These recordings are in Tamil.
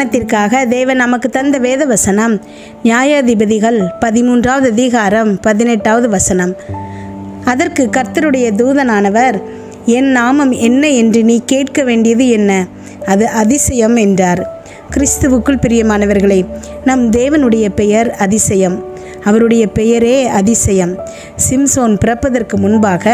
தியானத்திற்காக தேவன் நமக்கு தந்த வேத வசனம் நியாயாதிபதிகள் 13வது அதிகாரம் 18வது வசனம். அதற்கு கர்த்தருடைய தூதனானவர், என் நாமம் என்ன என்று நீ கேட்க வேண்டியது என்ன? அது அதிசயம் என்றார். கிறிஸ்துவுக்குள் பிரியமானவர்களே, நம் தேவனுடைய பெயர் அதிசயம். அவருடைய பெயரே அதிசயம். சிம்சோன் பிறப்பதற்கு முன்பாக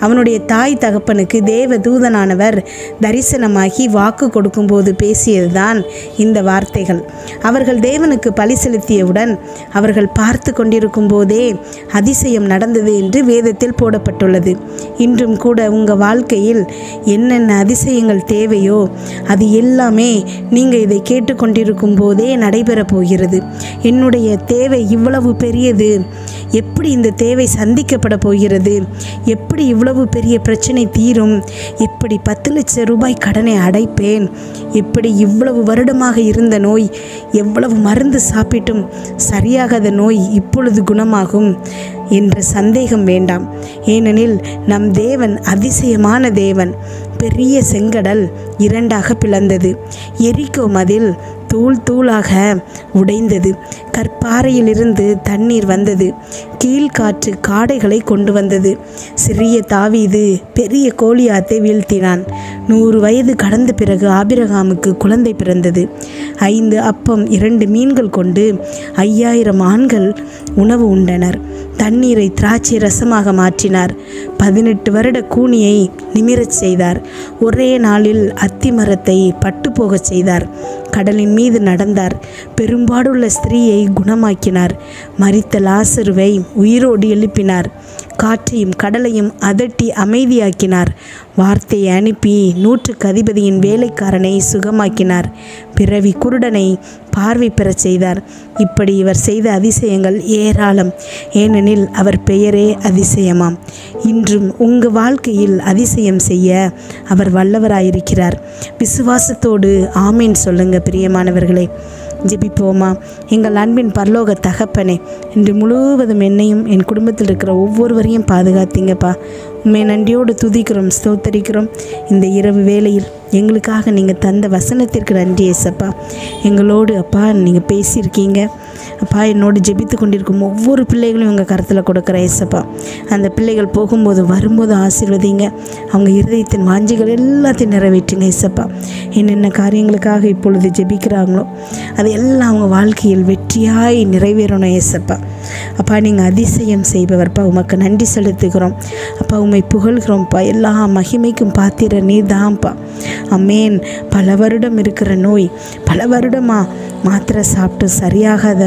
அவனுடைய தாய் தகப்பனுக்கு தேவ தூதனானவர் தரிசனமாகி வாக்கு கொடுக்கும்போது பேசியதுதான் இந்த வார்த்தைகள். அவர்கள் தேவனுக்கு பலி செலுத்தியவுடன் அவர்கள் பார்த்து கொண்டிருக்கும் போதே அதிசயம் நடந்தது என்று வேதத்தில் போடப்பட்டுள்ளது. இன்றும் கூட உங்கள் வாழ்க்கையில் என்னென்ன அதிசயங்கள் தேவையோ அது எல்லாமே நீங்கள் இதை கேட்டுக்கொண்டிருக்கும் போதே நடைபெறப் போகிறது. என்னுடைய தேவை இவ்வளவு பெரியது, எப்படி இந்த தேவை சந்திக்கப்பட போகிறது, எப்படி இவ்வளவு பெரிய பிரச்சனை தீரும், எப்படி 10 லட்சம் ரூபாய் கடனை அடைப்பேன், எப்படி இவ்வளவு வருடமாக இருந்த நோய், எவ்வளவு மருந்து சாப்பிட்டும் சரியாகாத நோய் இப்பொழுது குணமாகும் என்ற சந்தேகம் வேண்டாம். ஏனெனில் நம் தேவன் அதிசயமான தேவன். பெரிய செங்கடல் 2ஆக பிளந்தது. எரிகோ மதில் தூள் தூளாக உடைந்தது. கற்பாறையிலிருந்து தண்ணீர் வந்தது. கீழ்காற்று காடைகளை கொண்டு வந்தது. சிறிய தாவீது பெரிய கோலியாத்தை வீழ்த்தினான். 100 வயது கடந்த பிறகு ஆபிரகாமுக்கு குழந்தை பிறந்தது. 5 அப்பம் 2 மீன்கள் கொண்டு 5000 ஆண்கள் உணவு உண்டனர். தண்ணீரை திராட்சை ரசமாக மாற்றினார். 18 வருட கூனியை நிமிரச் செய்தார். ஒரே நாளில் அத்தி மரத்தை பட்டுப்போகச் செய்தார். கடலின் மீது நடந்தார். பெரும்பாடுள்ள ஸ்திரீயை குணமாக்கினார். மரித்த லாசருவை உயிரோடு எழுப்பினார். காற்றையும் கடலையும் அதட்டி அமைதியாக்கினார். வார்த்தையை அனுப்பி 100க்கு அதிபதியின் வேலைக்காரனை சுகமாக்கினார். பிறவி குருடனை பார்வை பெறச் செய்தார். இப்படி இவர் செய்த அதிசயங்கள் ஏராளம். ஏனெனில் அவர் பெயரே அதிசயமாம். இன்றும் உங்கள் வாழ்க்கையில் அதிசயம் செய்ய அவர் வல்லவராயிருக்கிறார். விசுவாசத்தோடு ஆமீன் சொல்லுங்க பிரியமானவர்களே. ஜெபிப்போமா. எங்கள் அன்பின் பரலோக தகப்பனே, இன்று முழுவதும் என்னையும் என் குடும்பத்தில் இருக்கிற ஒவ்வொருவரையும் பாதுகாத்தீங்கப்பா. உண்மை நன்றியோடு துதிக்கிறோம், ஸ்தோத்தரிக்கிறோம். இந்த இரவு வேளையில் எங்களுக்காக நீங்கள் தந்த வசனத்திற்கு நன்றி ஏசப்பா. எங்களோடு அப்பா நீங்கள் பேசியிருக்கீங்க அப்பா. என்னோடு ஜெபித்து கொண்டிருக்கும் ஒவ்வொரு பிள்ளைகளையும் உங்கள் கருத்தில் கொடுக்குற ஏசப்பா. அந்த பிள்ளைகள் போகும்போது வரும்போது ஆசீர்வதிங்க. அவங்க இருதயத்தின் வாஞ்சிகள் எல்லாத்தையும் நிறைவேற்றுங்க ஏசப்பா. என்னென்ன காரியங்களுக்காக இப்பொழுது ஜெபிக்கிறாங்களோ அது எல்லாம் அவங்க வாழ்க்கையில் வெற்றியாய் நிறைவேறணும் ஏசப்பா. அப்பா நீங்கள் அதிசயம் செய்பவர்ப்பா. உமக்கு நன்றி செலுத்துகிறோம் அப்பா. உம்மை புகழ்கிறோம்ப்பா. எல்லா மகிமைக்கும் பாத்திர நீர் தான்ப்பா. அமேன். பல வருடம் இருக்கிற நோய், பல வருடமாக மாத்திரை சாப்பிட்டு சரியாகாத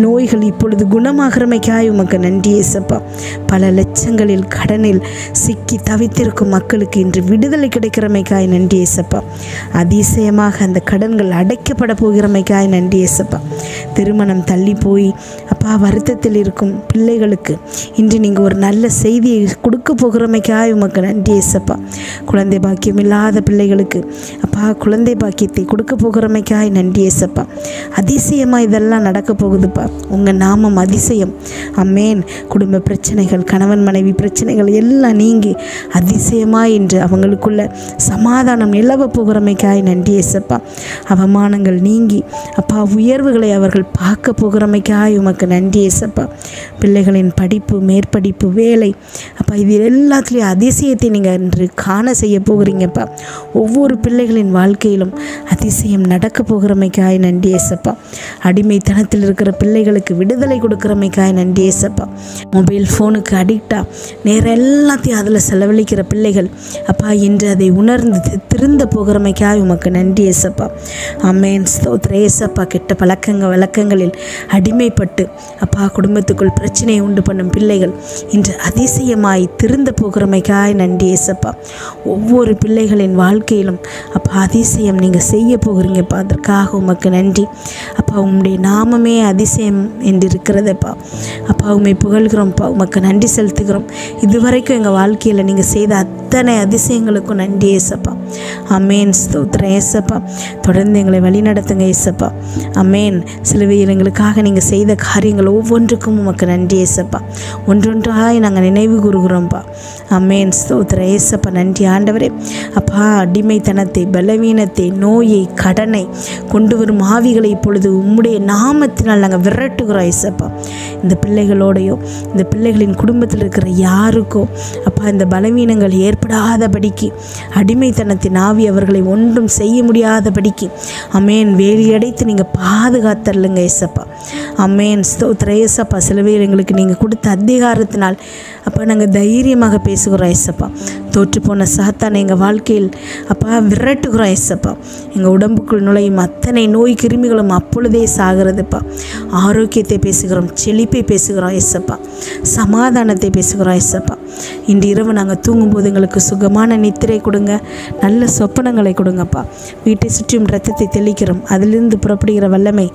நோய்கள் இப்பொழுது குணமாகிறமைக்காய் உமக்கு நன்றி ஏசப்பா. பல லட்சங்களில் கடனில் சிக்கி தவித்திருக்கும் மக்களுக்கு இன்று விடுதலை கிடைக்கிறமைக்காய் நன்றி ஏசப்பா. அதிசயமாக அந்த கடன்கள் அடைக்கப்பட போகிறமைக்காய் நன்றி ஏசப்பா. திருமணம் தள்ளி போய் அப்பா வருத்தத்தில் இருக்கும் பிள்ளைகளுக்கு இன்று நீங்கள் ஒரு நல்ல செய்தியை கொடுக்க போகிறமைக்காய் உமக்கு நன்றி ஏசப்பா. குழந்தை பாக்கியம் இல்லாத பிள்ளைகளுக்கு அப்பா குழந்தை பாக்கியத்தை கொடுக்க போகிறமைக்காய் நன்றி ஏசப்பா. அதிசயமாக இதெல்லாம் நடக்க போகுதுப்பா. உங்கள் நாமம் அதிசயம். அம்மேன். குடும்ப பிரச்சனைகள், கணவன் மனைவி பிரச்சனைகள் எல்லாம் நீங்கி அதிசயமாய் என்று அவங்களுக்குள்ள சமாதானம் நிலவ போகிறமைக்காய் நன்றி ஏசப்பா. அவமானங்கள் நீங்கி அப்பா உயர்வுகளை அவர்கள் பார்க்க போகிறமைக்காய் உமக்கு நன்றி ஏசப்பா. பிள்ளைகளின் படிப்பு, மேற்படிப்பு, வேலை அப்பா இது எல்லாத்துலேயும் அதிசயத்தை நீங்கள் இன்று காண செய்ய போகிறீங்கப்பா. ஒவ்வொரு பிள்ளைகளின் வாழ்க்கையிலும் அதிசயம் நடக்க போகிறமைக்காய் நன்றி ஏசப்பா. அடிமைத்தனத்தில் இருக்கிற பிள்ளைகளுக்கு விடுதலை கொடுக்குறமைக்காய் நன்றி ஏசப்பா. மொபைல் ஃபோனுக்கு அடிக்டாக நேரம் எல்லாத்தையும் அதில் செலவழிக்கிற பிள்ளைகள் அப்பா இன்று அதை உணர்ந்து திருந்த போகிறமைக்காய் உமக்கு நன்றி ஏசப்பா. அமேன். ஸ்தோத்திர ஏசப்பா. கெட்ட வழக்கங்களில் அடிமைப்பட்டு அப்பா குடும்பத்துக்குள் பிரச்சனையை உண்டு பண்ணும் பிள்ளைகள் இன்று அதிசயமாய் திருந்த போகிறமைக்காய் நன்றி ஏசப்பா. ஒவ்வொரு பிள்ளைகளின் வாழ்க்கையிலும் அப்பா அதிசயம் நீங்கள் செய்ய போகிறீங்கப்பா. அதற்காக உமக்கு நன்றி அப்பா. உம்முடைய நாமமே அதிசயம் என்று இருக்கிறதப்பா. அப்பா உம்மை புகழ்கிறோம்ப்பா. உமக்கு நன்றி செலுத்துகிறோம். இதுவரைக்கும் எங்கள் வாழ்க்கையில் நீங்கள் செய்த அத்தனை அதிசயங்களுக்கும் நன்றி ஏசப்பா. அமேன். ஸ்தோத்திரம் ஏசப்பா. தொடர்ந்து எங்களை வழி நடத்துங்க ஏசப்பா. அமேன். சில சிலுவையில் எங்களுக்காக நீங்கள் செய்த காரியங்கள் ஒவ்வொன்றுக்கும் உமக்கு நன்றி ஏசப்பா. ஒன்றொன்றாய் நாங்கள் நினைவு கூறுகிறோம்ப்பா. ஆமென். ஸ்தோத்திரம் ஏசப்பா. நன்றி ஆண்டவரே. அப்பா, அடிமைத்தனத்தை, பலவீனத்தை, நோயை, கடனை கொண்டு வரும் ஆவிகளை இப்பொழுது உம்முடைய நாமத்தினால் நாங்கள் விரட்டுகிறோம் ஏசப்பா. இந்த பிள்ளைகளோடையோ இந்த பிள்ளைகளின் குடும்பத்தில் இருக்கிற யாருக்கோ அப்பா இந்த பலவீனங்கள் ஏற்படாதபடிக்கு, அடிமைத்தனத்தின் ஆவி அவர்களை ஒன்றும் செய்ய முடியாதபடிக்கு அமேன் வேலியடைத்து நீங்கள் பாதுகாத்தரலுங்க ஏசப்பா. அமேன். ஸ்தோத்திர ஏசப்பா. சிலுவையில் எங்களுக்கு நீங்கள் கொடுத்த அதிகாரத்தினால் அப்பா நாங்கள் தைரியமாக பேசுகிறோம் ஏசப்பா. தோற்றுப்போன சாத்தானை எங்கள் வாழ்க்கையில் அப்பா விரட்டுகிறோம் ஏசப்பா. எங்கள் உடம்புக்குள் நுழையும் அத்தனை நோய் கிருமிகளும் அப்பொழுதே சாகிறதுப்பா. ஆரோக்கியத்தை பேசுகிறோம், செழிப்பை பேசுகிறோம் ஏசப்பா, சமாதானத்தை பேசுகிறோம் ஏசப்பா. இன்று இரவு நாங்கள் தூங்கும்போது எங்களுக்கு சுகமான நித்திரை கொடுங்க, நல்ல சொப்பனங்களை கொடுங்கப்பா. வீட்டை சுற்றியும் இரத்தத்தை தெளிக்கிறோம். அதிலிருந்து புறப்படுகிற வல்லமை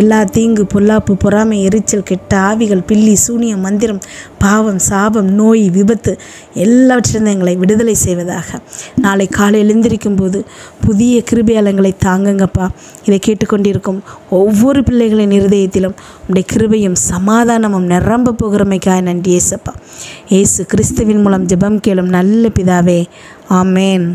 எல்லா தீங்கு, பொல்லாப்பு, பொறாமை, எரிச்சல், கெட்ட ஆவிகள், பில்லி, சூனியம், மந்திரம், பாவம், சாபம், நோய், விபத்து எல்லாவற்றிலிருந்து எங்களை விடுதலை செய்வதாக. நாளை காலை எழுந்திருக்கும் போது புதிய கிருபையாளங்களை தாங்குங்கப்பா. இதை கேட்டுக்கொண்டிருக்கும் ஒவ்வொரு பிள்ளைகளின் இருதயத்திலும் உடைய கிருபையும் சமாதானமும் நிரம்ப போகிறமைக்காக நன்றி ஏசப்பா. இயேசு கிறிஸ்துவின் மூலம் ஜெபம் கேளும் நல்ல பிதாவே. ஆமேன்.